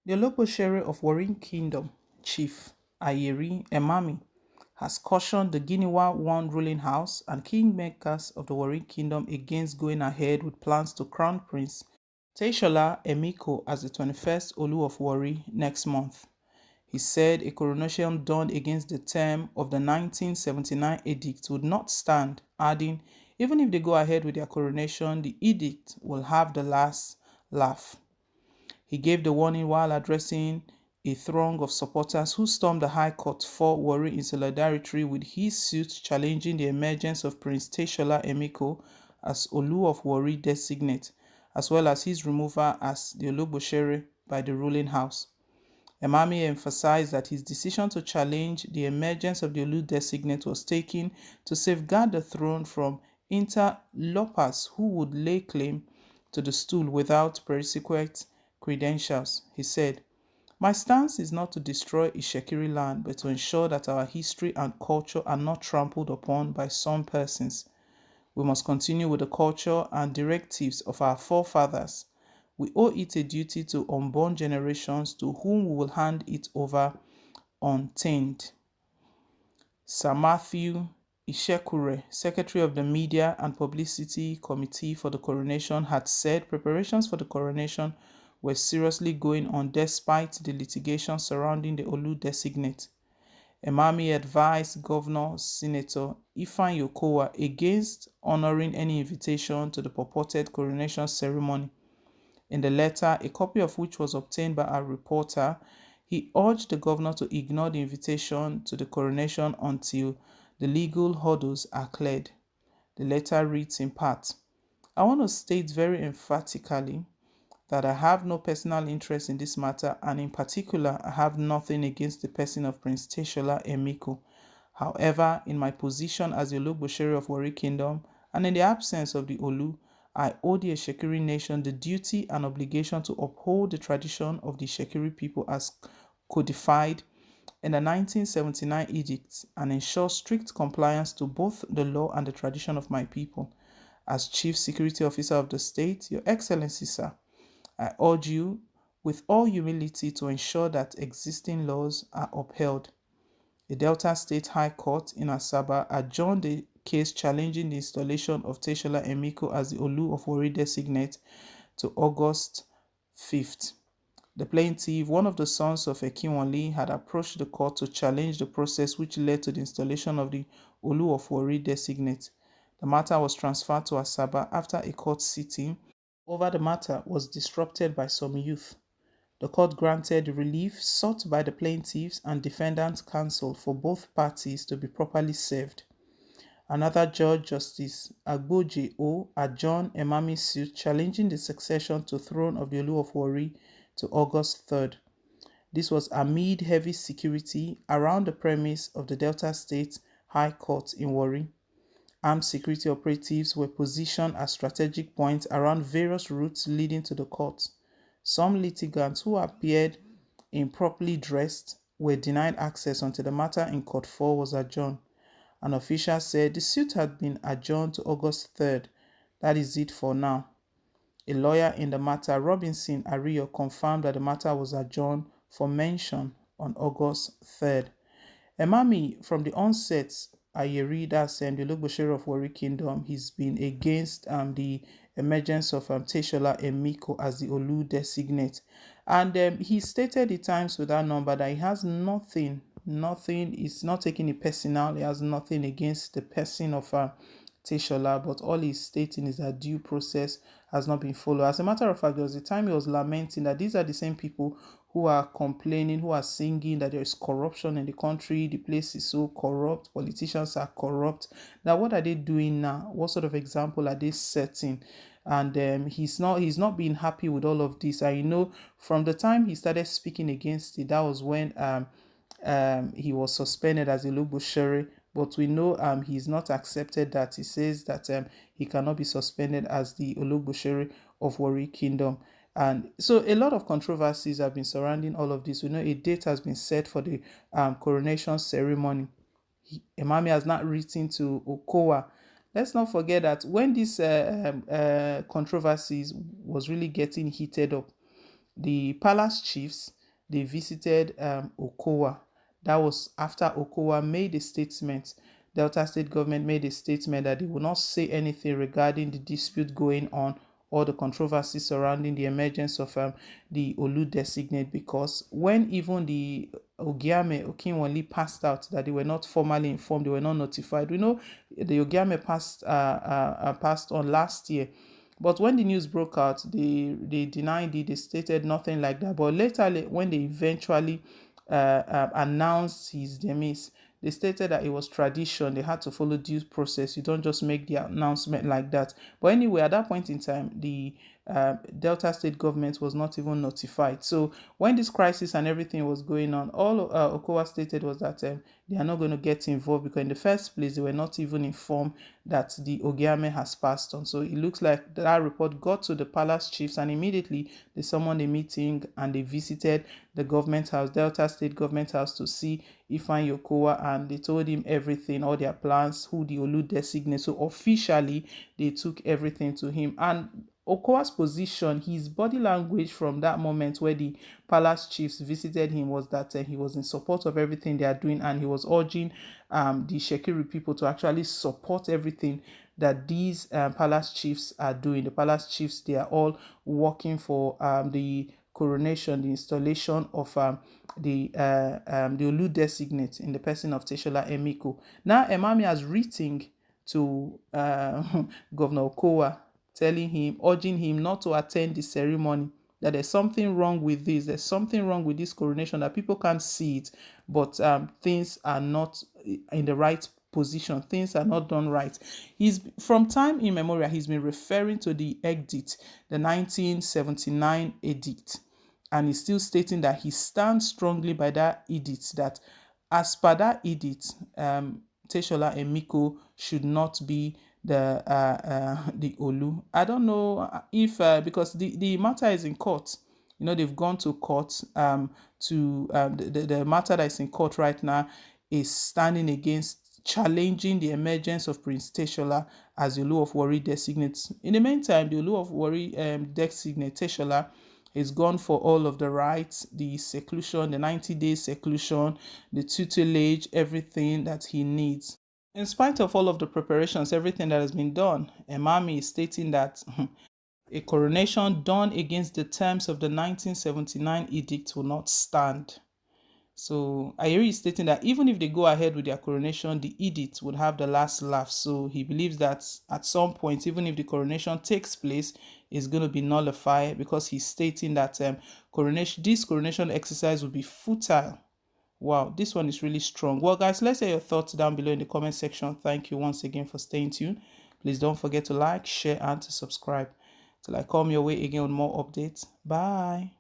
The Ologbotsere of Warri Kingdom, Chief Ayiri Emami, has cautioned the Giniwa One ruling house and kingmakers of the Warri Kingdom against going ahead with plans to crown Prince Teishola Emiko as the 21st Olu of Warri next month. He said a coronation done against the term of the 1979 edict would not stand, adding, even if they go ahead with their coronation, the edict will have the last laugh. He gave the warning while addressing a throng of supporters who stormed the High Court for Warri in solidarity with his suit challenging the emergence of Prince Teshola Emiko as Olu of Warri designate, as well as his removal as the Ologbotsere by the ruling house. Emami emphasized that his decision to challenge the emergence of the Olu designate was taken to safeguard the throne from interlopers who would lay claim to the stool without prerequisite credentials. He said, "My stance is not to destroy Ishekiri land, but to ensure that our history and culture are not trampled upon by some persons. We must continue with the culture and directives of our forefathers. We owe it a duty to unborn generations to whom we will hand it over untainted." Sir Matthew Ishekure, Secretary of the Media and Publicity Committee for the Coronation, had said preparations for the coronation were seriously going on despite the litigation surrounding the Olu designate. Emami advised Governor Senator Ifeanyi Okowa against honoring any invitation to the purported coronation ceremony. In the letter, a copy of which was obtained by a reporter, he urged the governor to ignore the invitation to the coronation until the legal hurdles are cleared. The letter reads in part, "I want to state very emphatically that I have no personal interest in this matter, and in particular, I have nothing against the person of Prince Teshola Emiko. However, in my position as the Ologbotsere of Warri Kingdom, and in the absence of the Olu, I owe the Ishekiri nation the duty and obligation to uphold the tradition of the Ishekiri people as codified in the 1979 edicts and ensure strict compliance to both the law and the tradition of my people. As Chief Security Officer of the state, Your Excellency, sir, I urge you with all humility to ensure that existing laws are upheld." The Delta State High Court in Asaba adjourned the case challenging the installation of Teshola Emiko as the Olu of Warri designate to August 5th. The plaintiff, one of the sons of Ekinwale, had approached the court to challenge the process which led to the installation of the Olu of Warri designate. The matter was transferred to Asaba after a court sitting over the matter was disrupted by some youth. The court granted relief sought by the plaintiffs and defendants' counsel for both parties to be properly served. Another judge, Justice Agboje O, adjourned Emami's suit challenging the succession to throne of the Olu of Warri to August 3rd. This was amid heavy security around the premise of the Delta State High Court in Warri. Armed security operatives were positioned at strategic points around various routes leading to the court. Some litigants who appeared improperly dressed were denied access until the matter in Court 4 was adjourned. An official said the suit had been adjourned to August 3rd. That is it for now. A lawyer in the matter, Robinson Ariyo, confirmed that the matter was adjourned for mention on August 3rd. Emami, from the onset, Ayiri, that's the Ologbotsere of Warri Kingdom, he's been against the emergence of Teshola Emiko as the Olu designate. And he stated the Times Without Number that he has he's not taking it personal, he has nothing against the person of Teshola, but all he's stating is that due process has not been followed. As a matter of fact, there was a time he was lamenting that these are the same people who are complaining, who are singing that there is corruption in the country, the place is so corrupt, politicians are corrupt. Now, what are they doing now? What sort of example are they setting? And he's not being happy with all of this. I know from the time he started speaking against it, that was when he was suspended as a Ologbotsere, but we know he's not accepted that. He says that he cannot be suspended as the Ologbotsere of Warri Kingdom. And so a lot of controversies have been surrounding all of this. We know a date has been set for the coronation ceremony. Emami has not written to Okowa. Let's not forget that when this controversies was really getting heated up, the palace chiefs, they visited Okowa. That was after Okowa made a statement. Delta State government made a statement that they will not say anything regarding the dispute going on or the controversy surrounding the emergence of the Olu designate, because when even the Ogiame Okinwali passed out that they were not formally informed, they were not notified. We know the Ogiame passed on last year, but when the news broke out, they denied it. They stated nothing like that. But later, when they eventually announced his demise, they stated that it was tradition. They had to follow due process. You don't just make the announcement like that. But anyway, at that point in time, the Delta State government was not even notified. So when this crisis and everything was going on, all Okowa stated was that they are not going to get involved because in the first place, they were not even informed that the Ogiame has passed on. So it looks like that report got to the palace chiefs, and immediately they summoned a meeting and they visited the government house, Delta State government house, to see Ifeanyi Okowa, and they told him everything, all their plans, who the Olu designate. So officially, they took everything to him. And Okowa's position, his body language from that moment where the palace chiefs visited him was that he was in support of everything they are doing, and he was urging the Shekiri people to actually support everything that these palace chiefs are doing. The palace chiefs, they are all working for the coronation, the installation of the Olu designate in the person of Teshola Emiko. Now, Emami has written to Governor Okowa, telling him, urging him not to attend the ceremony, that there's something wrong with this, there's something wrong with this coronation, that people can't see it, but things are not in the right position, things are not done right. He's from time immemorial, he's been referring to the edict, the 1979 edict, and he's still stating that he stands strongly by that edict, that as per that edict, Teshola Emiko should not be the Olu. I don't know if because the matter is in court. You know, they've gone to court to the matter that is in court right now is standing against challenging the emergence of Prince Teshola as the Olu of Warri designate. In the meantime, the Olu of Warri designate Teshola is gone for all of the rights, the seclusion, the 90-day seclusion, the tutelage, everything that he needs. In spite of all of the preparations, everything that has been done, Emami is stating that a coronation done against the terms of the 1979 edict will not stand. So Ayiri is stating that even if they go ahead with their coronation, the edict would have the last laugh. So he believes that at some point, even if the coronation takes place, it's going to be nullified, because he's stating that this coronation exercise will be futile. Wow, this one is really strong. Well, guys, let's hear your thoughts down below in the comment section. Thank you once again for staying tuned. Please don't forget to like, share, and to subscribe. Till I come your way again with more updates. Bye.